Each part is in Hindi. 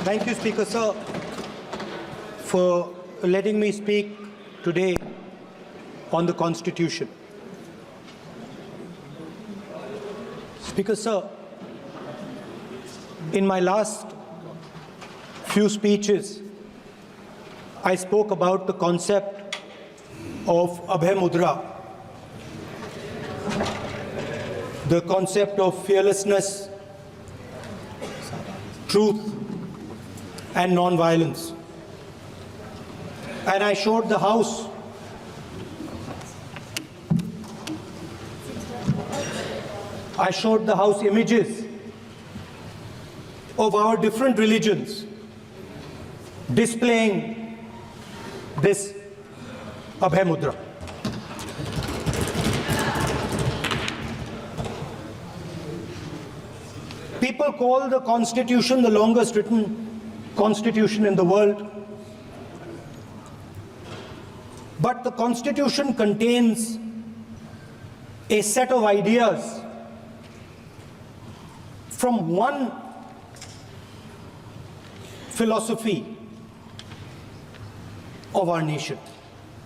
Thank you, Speaker Sir, for letting me speak today on the Constitution. Speaker Sir, in my last few speeches, I spoke about the concept of Abhay Mudra, the concept of fearlessness, truth, and non-violence. And I showed the House images of our different religions displaying this Abhay Mudra. People call the Constitution the longest written Constitution in the world. But the Constitution contains a set of ideas from one philosophy of our nation,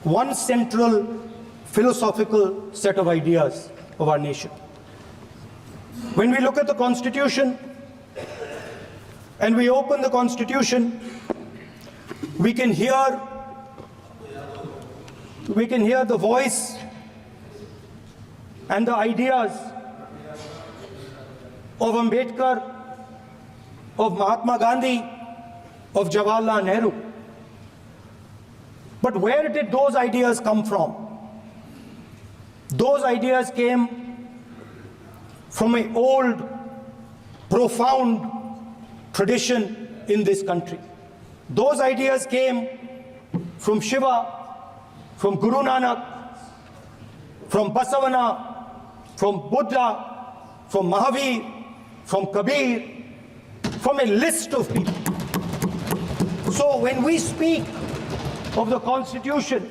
one central philosophical set of ideas of our nation. When we look at the Constitution and we open the Constitution, we can hear the voice and the ideas of Ambedkar, of Mahatma Gandhi, of Jawaharlal Nehru. But where did those ideas come from? Those ideas came from an old, profound tradition in this country. Those ideas came from Shiva, from Guru Nanak, from Basavana, from Buddha, from Mahavir, from Kabir, from a list of people. So when we speak of the Constitution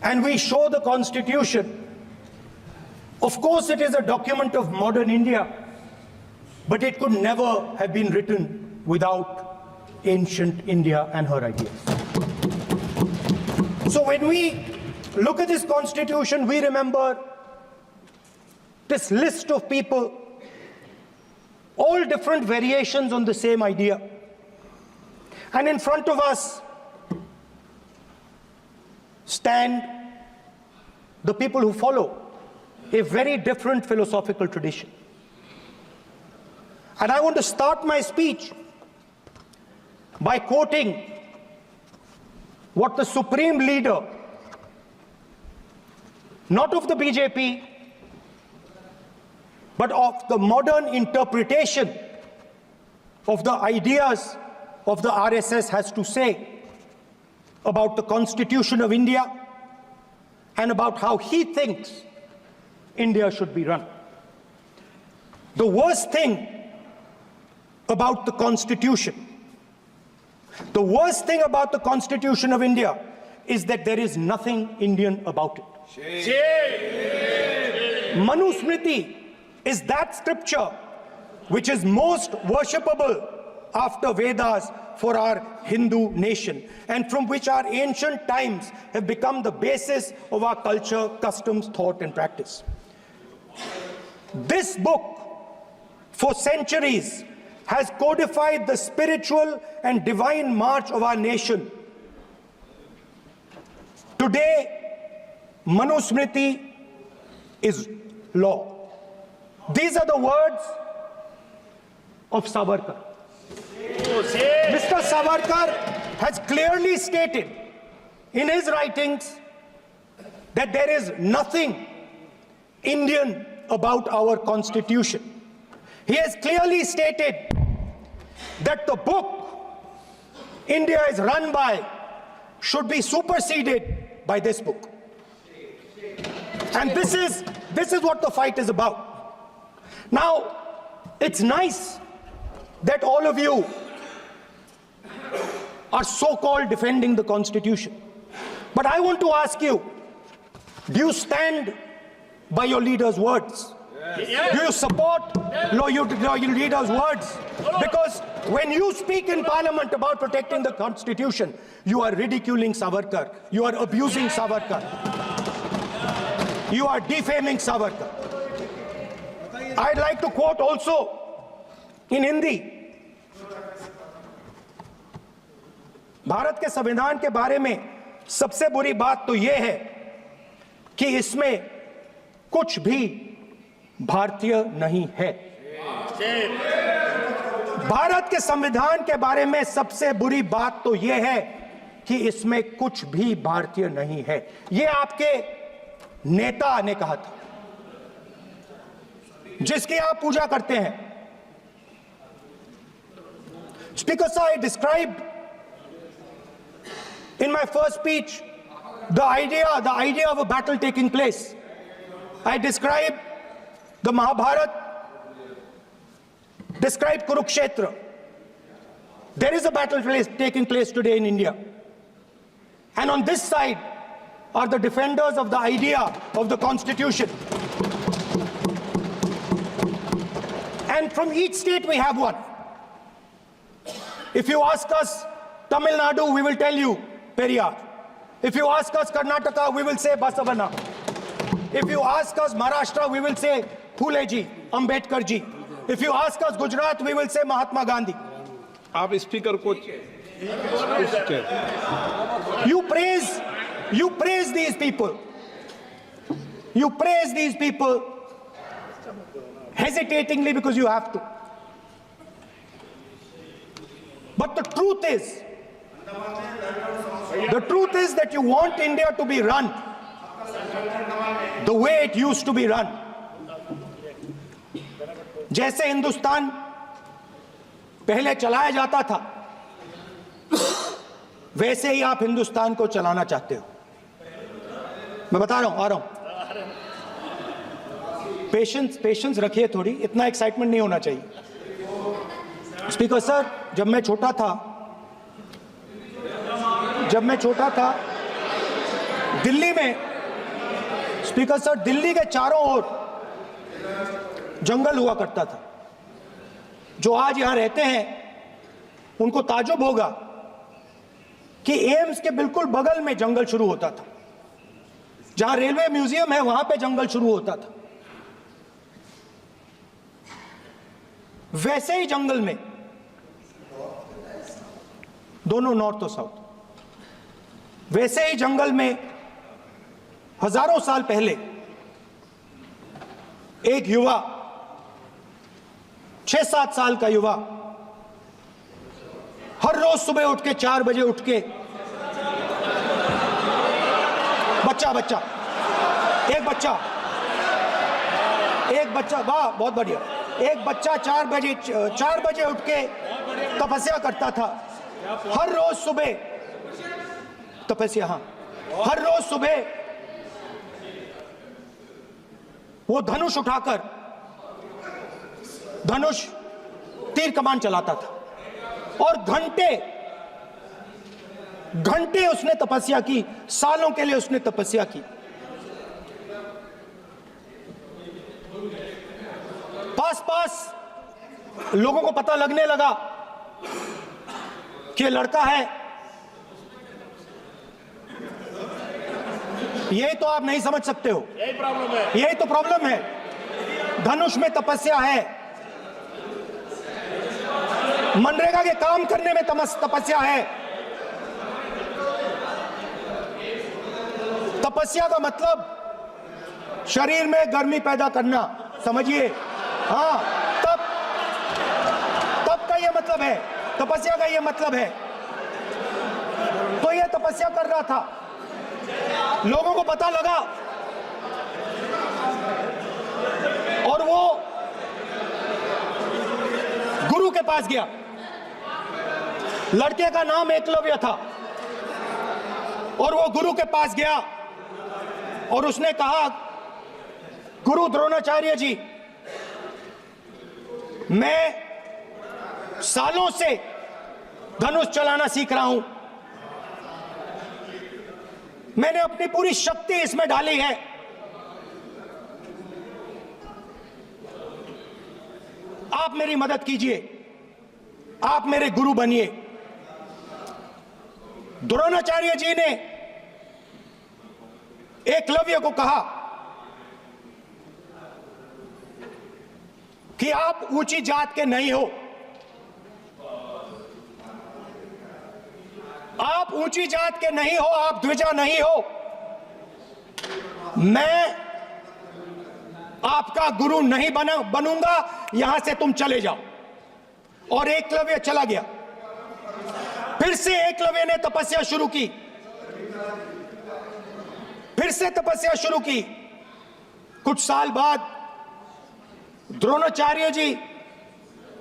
and we show the Constitution, of course it is a document of modern India, but it could never have been written without ancient India and her ideas. So when we look at this Constitution, we remember this list of people, all different variations on the same idea. And in front of us stand the people who follow a very different philosophical tradition. And I want to start my speech by quoting what the supreme leader, not of the BJP, but of the modern interpretation of the ideas of the RSS has to say about the Constitution of India and about how he thinks India should be run. The worst thing about the Constitution, the worst thing about the Constitution of India is that there is nothing Indian about it. Manusmriti is that scripture which is most worshipable after Vedas for our Hindu nation, and from which our ancient times have become the basis of our culture, customs, thought, and practice. This book, for centuries, has codified the spiritual and divine march of our nation. Today, Manusmriti is law. These are the words of Savarkar. Mr. Savarkar has clearly stated in his writings that there is nothing Indian about our Constitution. He has clearly stated that the book India is run by should be superseded by this book. And this is what the fight is about. Now, it's nice that all of you are so-called defending the Constitution. But I want to ask you, do you stand by your leader's words? Do you support your leader's words? Because when you speak in parliament about protecting the constitution, you are ridiculing Savarkar. You are abusing Savarkar. You are defaming Savarkar. I'd like to quote also in Hindi. Bharat के संविधान के बारे में सबसे बुरी बात तो यह है कि इसमें कुछ भी भारतीय नहीं है। भारत के संविधान के बारे में सबसे बुरी बात तो यह है कि इसमें कुछ भी भारतीय नहीं है। यह आपके नेता ने कहा था, जिसकी आप पूजा करते हैं। Speaker sir, I described in my first speech the idea of a battle taking place. I described the Mahabharata, described Kurukshetra. There is a battle taking place today in India. And on this side are the defenders of the idea of the constitution. And from each state we have one. If you ask us Tamil Nadu, we will tell you Periyar. If you ask us Karnataka, we will say Basavana. If you ask us Maharashtra, we will say Phule ji, Ambedkar ji. If you ask us Gujarat, we will say Mahatma Gandhi. आप स्पीकर को You praise these people. You praise these people hesitatingly because you have to. But the truth is that you want India to be run the way it used to be run. जैसे हिंदुस्तान पहले चलाया जाता था, वैसे ही आप हिंदुस्तान को चलाना चाहते हो। मैं बता रहा हूं, आ रहा हूं। पेशेंस रखिए थोड़ी, इतना एक्साइटमेंट नहीं होना चाहिए। स्पीकर सर, जब मैं छोटा था दिल्ली में, स्पीकर सर, दिल्ली के चारों ओर जंगल हुआ करता था। जो आज यहां रहते हैं उनको ताजुब होगा कि एम्स के बिल्कुल बगल में जंगल शुरू होता था। जहां रेलवे म्यूजियम है वहां पे जंगल शुरू होता था। वैसे ही जंगल में, दोनों नॉर्थ और साउथ, वैसे ही जंगल में हजारों साल पहले एक युवा, 6-7 साल का युवा, हर रोज सुबह उठ के 4 बजे उठ के, एक बच्चा, वाह बहुत बढ़िया, एक बच्चा 4 बजे उठ के तपस्या करता था। हर रोज सुबह तपस्या, हाँ, हर रोज सुबह वो धनुष उठाकर तीर कमान चलाता था और घंटे उसने तपस्या की, सालों के लिए उसने तपस्या की। पास लोगों को पता लगने लगा कि लड़का है। यही तो आप नहीं समझ सकते हो, यही प्रॉब्लम है, यही तो प्रॉब्लम है। धनुष में तपस्या है, मनरेगा के काम करने में तपस्या है। तपस्या का मतलब शरीर में गर्मी पैदा करना, समझिए। हाँ, तब का ये मतलब है, तपस्या का ये मतलब है। तो ये तपस्या कर रहा था, लोगों को पता लगा और वो गुरु के पास गया। लड़के का नाम एकलव्य था और वो गुरु के पास गया और उसने कहा, गुरु द्रोणाचार्य जी, मैं सालों से धनुष चलाना सीख रहा हूं, मैंने अपनी पूरी शक्ति इसमें डाली है, आप मेरी मदद कीजिए, आप मेरे गुरु बनिए। द्रोणाचार्य जी ने एकलव्य को कहा कि आप ऊंची जात के नहीं हो, आप ऊंची जात के नहीं हो, आप द्विजा नहीं हो, मैं आपका गुरु नहीं बनूंगा, यहां से तुम चले जाओ। और एकलव्य चला गया। फिर से एकलव्य ने तपस्या शुरू की, फिर से तपस्या शुरू की। कुछ साल बाद द्रोणाचार्य जी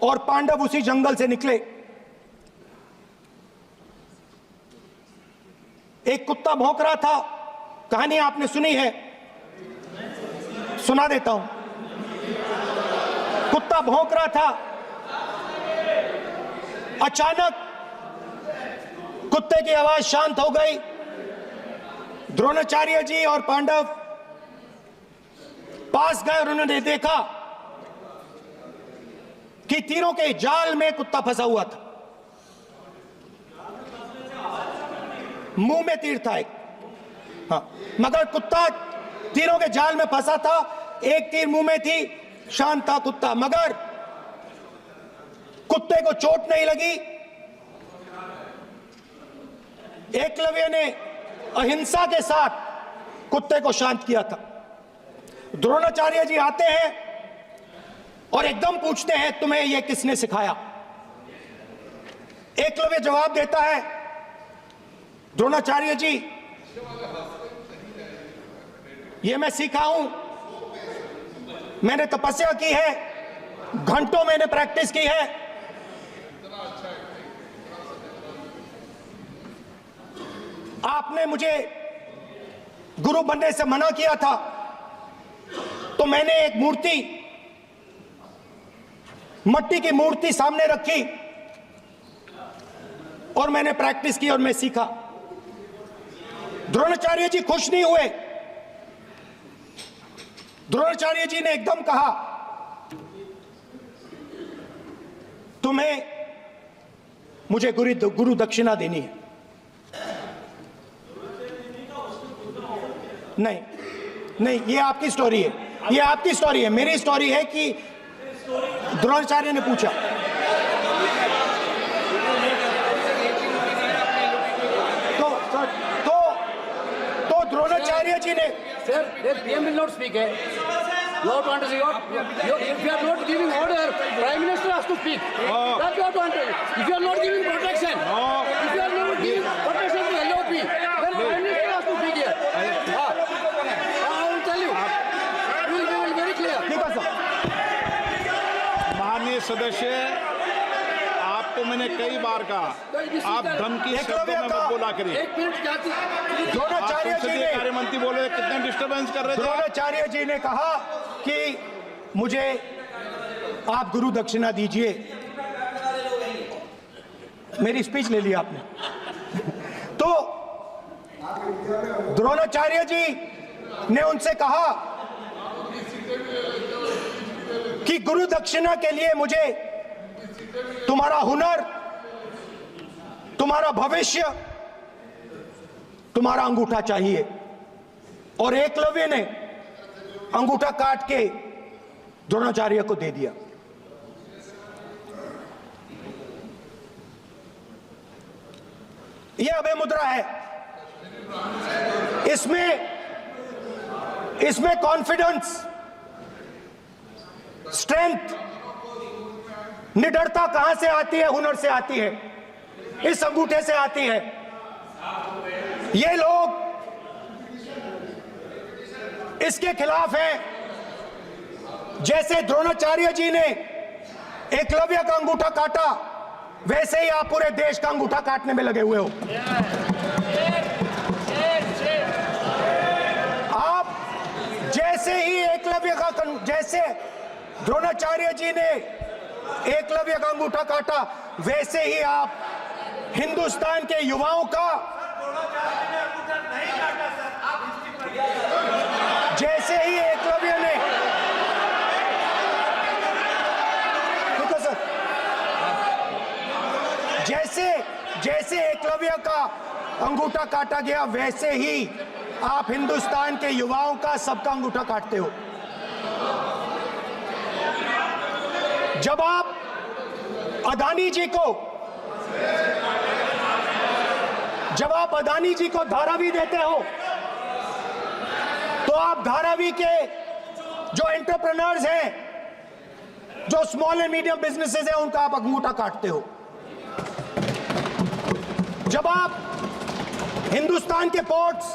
और पांडव उसी जंगल से निकले। एक कुत्ता भौंक रहा था, कहानी आपने सुनी है, सुना देता हूं। कुत्ता भौंक रहा था, अचानक कुत्ते की आवाज शांत हो गई। द्रोणाचार्य जी और पांडव पास गए और उन्होंने देखा कि तीरों के जाल में कुत्ता फंसा हुआ था। मुंह में तीर था एक, हाँ, मगर कुत्ता तीरों के जाल में फंसा था, एक तीर मुंह में थी, शांत था कुत्ता, मगर कुत्ते को चोट नहीं लगी। एकलव्य ने अहिंसा के साथ कुत्ते को शांत किया था। द्रोणाचार्य जी आते हैं और एकदम पूछते हैं, तुम्हें यह किसने सिखाया? एकलव्य जवाब देता है, द्रोणाचार्य जी, यह मैं सीखा हूं, मैंने तपस्या की है, घंटों मैंने प्रैक्टिस की है। आपने मुझे गुरु बनने से मना किया था, तो मैंने एक मूर्ति, मट्टी की मूर्ति सामने रखी और मैंने प्रैक्टिस की और मैं सीखा। द्रोणाचार्य जी खुश नहीं हुए। द्रोणाचार्य जी ने एकदम कहा, तुम्हें मुझे गुरु दक्षिणा देनी है। नहीं नहीं, ये आपकी स्टोरी है, ये आपकी स्टोरी है। मेरी स्टोरी है कि द्रोणाचार्य ने पूछा। तो द्रोणाचार्य जी ने, Sir, the PM will not speak. You have to understand. If you are not giving order, Prime Minister has to speak. That you have to understand. If you are not giving protection, if you are not giving protection to LOP, then Prime Minister has to speak here. I will tell you. We will be very clear. माननीय सदस्य, आपको मैंने कई बार कहा, आप धमकी शब्दों में मत बोला करिए। एक मिनट जाती। द्रोणाचार्य जी ने, कार्य मंत्री बोले, कितने डिस्टर्बेंस कर रहे थे। द्रोणाचार्य जी ने कहा कि मुझे आप गुरु दक्षिणा दीजिए। मेरी स्पीच ले ली आपने। तो द्रोणाचार्य जी ने उनसे कहा कि गुरु दक्षिणा के लिए मुझे तुम्हारा हुनर, तुम्हारा भविष्य, तुम्हारा अंगूठा चाहिए। और एकलव्य ने अंगूठा काट के द्रोणाचार्य को दे दिया। यह अभय मुद्रा है। इसमें कॉन्फिडेंस, स्ट्रेंथ, निडरता कहां से आती है? हुनर से आती है, इस अंगूठे से आती है। ये लोग इसके खिलाफ हैं। जैसे द्रोणाचार्य जी ने एकलव्य का अंगूठा काटा, वैसे ही आप पूरे देश का अंगूठा काटने में लगे हुए हो। आप जैसे ही एकलव्य का, जैसे द्रोणाचार्य जी ने एकलव्य का अंगूठा काटा, वैसे ही आप हिंदुस्तान के युवाओं का, जैसे ही एकलव्य ने, जैसे एकलव्य का अंगूठा काटा गया, वैसे ही आप हिंदुस्तान के युवाओं का, सबका अंगूठा काटते हो। जब आप अदानी जी को धारावी देते हो, तो आप धारावी के जो एंटरप्रेन्योर्स हैं, जो स्मॉल एंड मीडियम बिजनेसेस हैं, उनका आप अंगूठा काटते हो। जब आप हिंदुस्तान के पोर्ट्स,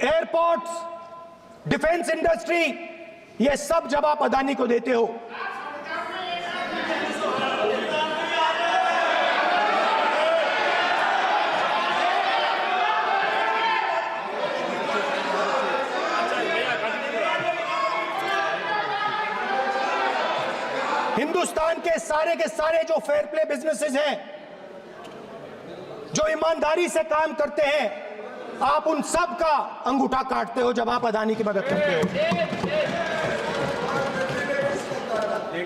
एयरपोर्ट्स, डिफेंस इंडस्ट्री, ये सब जब आप अदानी को देते हो, हिंदुस्तान के सारे जो फेयर प्ले बिजनेसेस हैं, जो ईमानदारी से काम करते हैं, आप उन सब का अंगूठा काटते हो जब आप अदानी की मदद करते हो।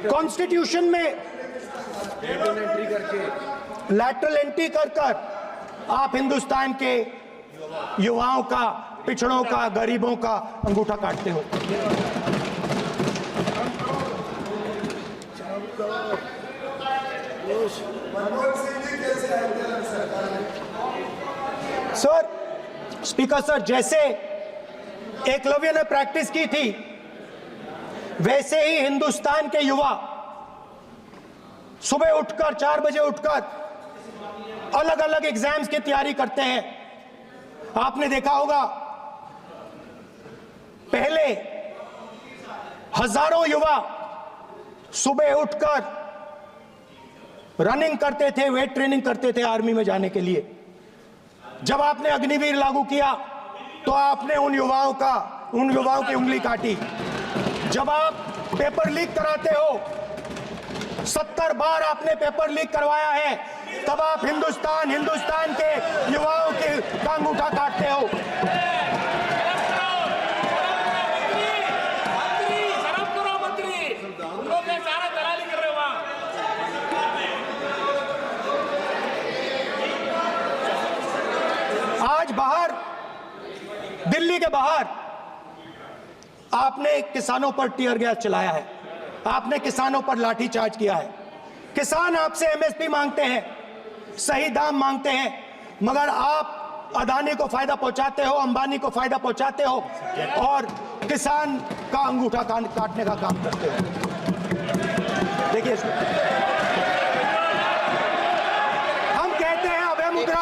कॉन्स्टिट्यूशन में लैटरल एंट्री कर आप हिंदुस्तान के युवाओं का, पिछड़ों का, गरीबों का अंगूठा काटते हो। सर, स्पीकर सर, जैसे एकलव्य ने प्रैक्टिस की थी, वैसे ही हिंदुस्तान के युवा सुबह उठकर 4 बजे उठकर अलग अलग एग्जाम्स की तैयारी करते हैं। आपने देखा होगा, पहले हजारों युवा सुबह उठकर रनिंग करते थे, वेट ट्रेनिंग करते थे आर्मी में जाने के लिए। जब आपने अग्निवीर लागू किया, तो आपने उन युवाओं की उंगली काटी। जब आप पेपर लीक कराते हो, 70 बार आपने पेपर लीक करवाया है, तब आप हिंदुस्तान के युवाओं के अंगूठा काटते हो। आज बाहर, दिल्ली के बाहर आपने किसानों पर टीयर गैस चलाया है, आपने किसानों पर लाठीचार्ज किया है। किसान आपसे एमएसपी मांगते हैं, सही दाम मांगते हैं, मगर आप अदानी को फायदा पहुंचाते हो, अंबानी को फायदा पहुंचाते हो और किसान का अंगूठा काटने का काम करते हो। देखिए, हम कहते हैं अभय मुद्रा,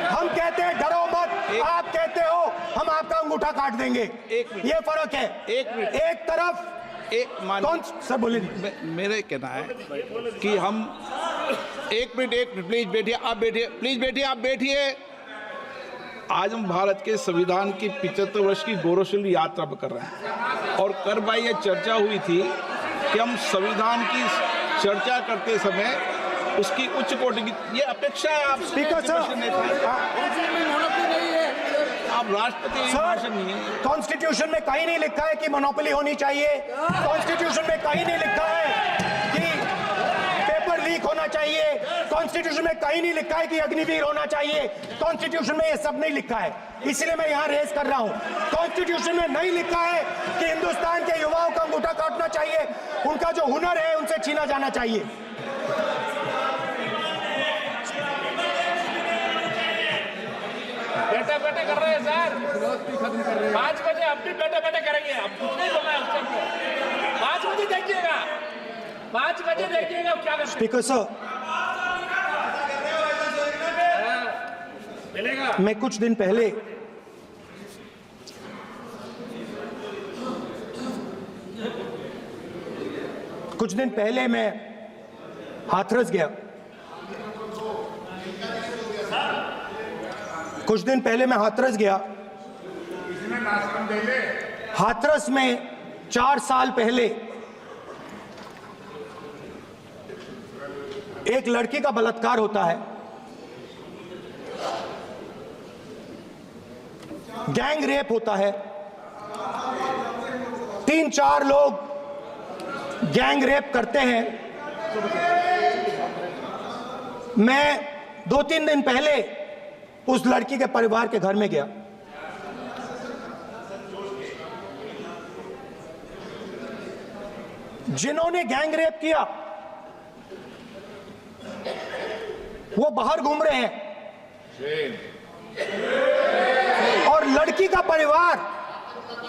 हम कहते हैं डरो मत, आप कहते हो हम आपका अंगूठा काट देंगे। ये फर्क है। एक तरफ कौन सर बोले, मेरे कहना है कि हम एक मिनट प्लीज बैठिए, आप बैठिए, प्लीज बैठिए, आप बैठिए। आज हम भारत के संविधान की 75 वर्ष की गौरवशाली यात्रा कर रहे हैं, और कर भाई ये चर्चा हुई थी कि हम संविधान की चर्चा करते समय उसकी उच्च कोटि की ये अपेक्षा है। आप स्पीकर सर, आप राष्ट्रपति भाषण नहीं है। कॉन्स्टिट्यूशन में कहीं नहीं लिखा है कि मोनोपोली होनी चाहिए। कॉन्स्टिट्यूशन में कहीं नहीं लिखा है कि पेपर लीक होना चाहिए। कॉन्स्टिट्यूशन में कहीं नहीं लिखा है कि अग्निवीर होना चाहिए। कॉन्स्टिट्यूशन में ये सब नहीं लिखा है, इसलिए मैं यहाँ रेस कर रहा हूँ। कॉन्स्टिट्यूशन में नहीं लिखा है कि हिंदुस्तान के युवाओं का अंगूठा काटना चाहिए, उनका जो हुनर है उनसे छीना जाना चाहिए। बैठे कर रहे हैं सर, 5 बजे अब भी बैठे करेंगे। अब कुछ नहीं बोलना है उसको। 5 बजे देखिएगा, 5 बजे देखिएगा क्या कर। स्पीकर सर, मिलेगा। मैं कुछ दिन पहले मैं हाथरस गया। हाथरस में 4 साल पहले एक लड़की का बलात्कार होता है। गैंग रेप होता है। 3-4 लोग गैंग रेप करते हैं मैं 2-3 दिन पहले उस लड़की के परिवार के घर में गया। जिन्होंने गैंग रेप किया वो बाहर घूम रहे हैं और लड़की का परिवार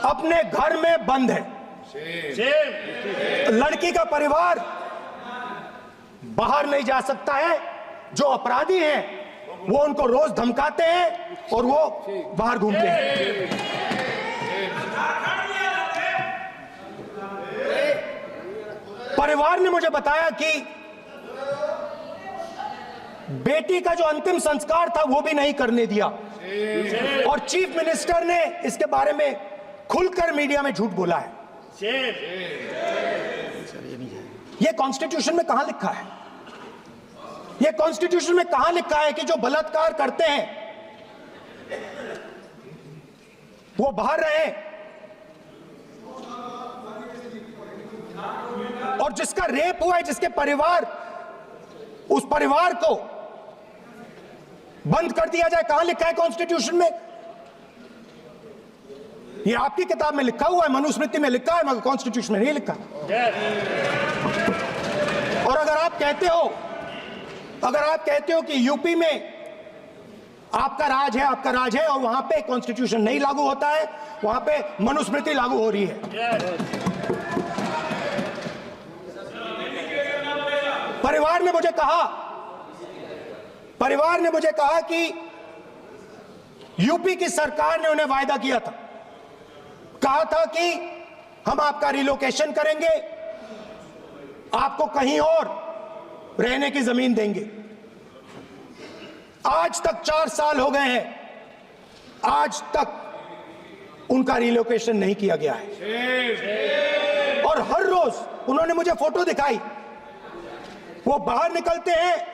अपने घर में बंद है। लड़की का परिवार बाहर नहीं जा सकता है। जो अपराधी हैं वो उनको रोज धमकाते हैं और वो बाहर घूमते हैं। परिवार ने मुझे बताया कि बेटी का जो अंतिम संस्कार था वो भी नहीं करने दिया और चीफ मिनिस्टर ने इसके बारे में खुलकर मीडिया में झूठ बोला है। ये कॉन्स्टिट्यूशन में कहां लिखा है? ये कॉन्स्टिट्यूशन में कहां लिखा है कि जो बलात्कार करते हैं वो बाहर रहे और जिसका रेप हुआ है, जिसके परिवार, उस परिवार को बंद कर दिया जाए? कहां लिखा है कॉन्स्टिट्यूशन में? ये आपकी किताब में लिखा हुआ है, मनुस्मृति में लिखा है, मगर कॉन्स्टिट्यूशन में नहीं लिखा। और अगर आप कहते हो कि यूपी में आपका राज है और वहां पे कॉन्स्टिट्यूशन नहीं लागू होता है, वहां पे मनुस्मृति लागू हो रही है। परिवार ने मुझे कहा कि यूपी की सरकार ने उन्हें वायदा किया था, कहा था कि हम आपका रिलोकेशन करेंगे, आपको कहीं और रहने की जमीन देंगे। आज तक 4 साल हो गए हैं, आज तक उनका रिलोकेशन नहीं किया गया है। और हर रोज उन्होंने मुझे फोटो दिखाई, वो बाहर निकलते हैं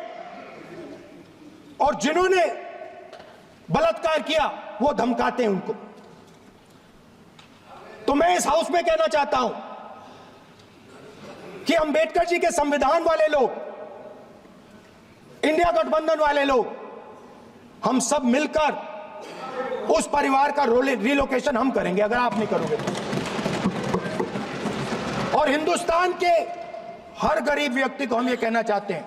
और जिन्होंने बलात्कार किया वो धमकाते हैं उनको। तो मैं इस हाउस में कहना चाहता हूं कि अंबेडकर जी के संविधान वाले लोग, इंडिया गठबंधन वाले लोग, हम सब मिलकर उस परिवार का रिलोकेशन हम करेंगे अगर आप नहीं करोगे तो। और हिंदुस्तान के हर गरीब व्यक्ति को हम ये कहना चाहते हैं,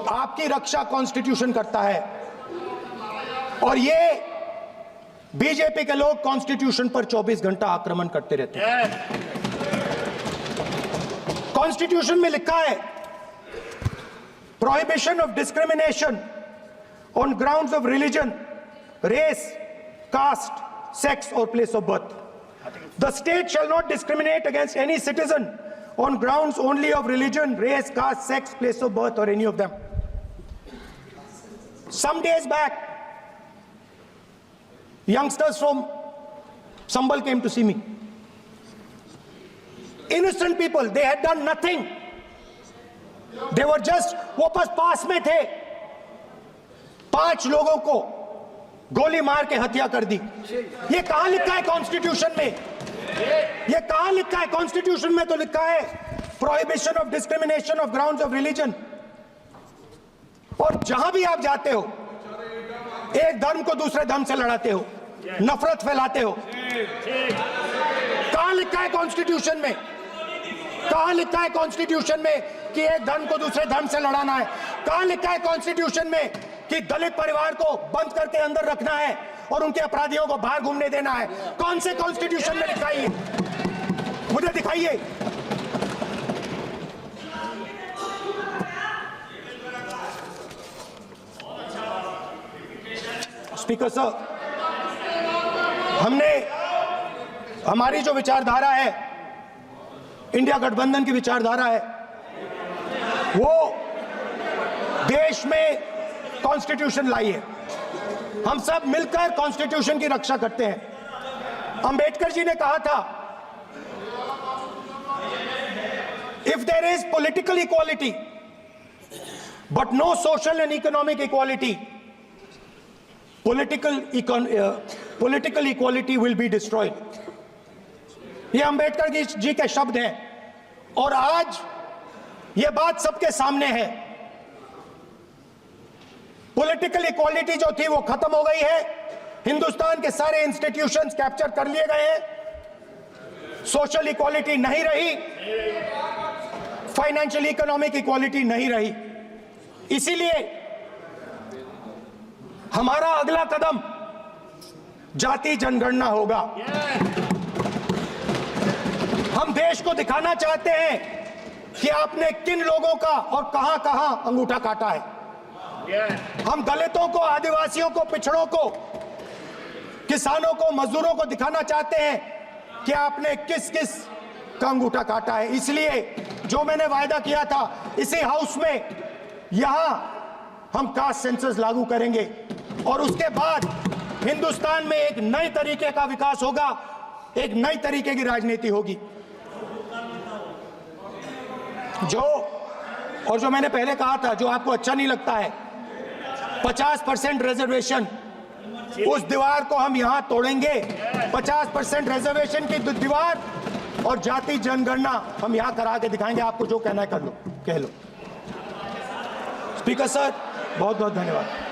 आपकी रक्षा कॉन्स्टिट्यूशन करता है और ये बीजेपी के लोग कॉन्स्टिट्यूशन पर 24 घंटा आक्रमण करते रहते हैं। कॉन्स्टिट्यूशन में लिखा है prohibition of discrimination on grounds of religion, race, caste, sex और place of birth. The state shall not discriminate against any citizen on grounds only of religion, race, caste, sex, place of birth or any of them. Some days back, youngsters from Sambal came to see me. Innocent people, they had done nothing. They were just, वो बस पास में थे, 5 लोगों को गोली मार के हत्या कर दी। ये कहां लिखा है कॉन्स्टिट्यूशन में? ये कहां लिखा है कॉन्स्टिट्यूशन में? तो लिखा है prohibition of discrimination of grounds of religion. और जहां भी आप जाते हो, एक धर्म को दूसरे धर्म से लड़ाते हो, नफरत फैलाते हो। कहां लिखा है कॉन्स्टिट्यूशन में? कहां लिखा है कॉन्स्टिट्यूशन में कि एक धर्म को दूसरे धर्म से लड़ाना है? कहां लिखा है कॉन्स्टिट्यूशन में कि दलित परिवार को बंद करके अंदर रखना है और उनके अपराधियों को बाहर घूमने देना है? कौन से कॉन्स्टिट्यूशन में लिखा है? मुझे दिखाइए। स्पीकर साहब, हमारी जो विचारधारा है, इंडिया गठबंधन की विचारधारा है, वो देश में कॉन्स्टिट्यूशन लाई है। हम सब मिलकर कॉन्स्टिट्यूशन की रक्षा करते हैं। अंबेडकर जी ने कहा था, if there is political equality but no social and economic equality, political equality will be destroyed। ये अंबेडकर जी के शब्द हैं। और आज यह बात सबके सामने है। पॉलिटिकल इक्वालिटी जो थी वो खत्म हो गई है। हिंदुस्तान के सारे इंस्टीट्यूशंस कैप्चर कर लिए गए हैं। सोशल इक्वालिटी नहीं रही, फाइनेंशियल इकोनॉमिक इक्वालिटी नहीं रही। इसीलिए हमारा अगला कदम जाति जनगणना होगा। हम देश को दिखाना चाहते हैं कि आपने किन लोगों का और कहां कहां अंगूठा काटा है। हम दलितों को, आदिवासियों को, पिछड़ों को, किसानों को, मजदूरों को दिखाना चाहते हैं कि आपने किस किस का अंगूठा काटा है। इसलिए जो मैंने वायदा किया था, इसी हाउस में यहां हम कास्ट सेंसस लागू करेंगे और उसके बाद हिंदुस्तान में एक नए तरीके का विकास होगा, एक नई तरीके की राजनीति होगी। जो मैंने पहले कहा था, जो आपको अच्छा नहीं लगता है, 50% रिजर्वेशन, उस दीवार को हम यहां तोड़ेंगे। 50% रिजर्वेशन की दीवार और जाति जनगणना हम यहां करा के दिखाएंगे। आपको जो कहना है कर लो, कह लो। स्पीकर सर, बहुत बहुत धन्यवाद।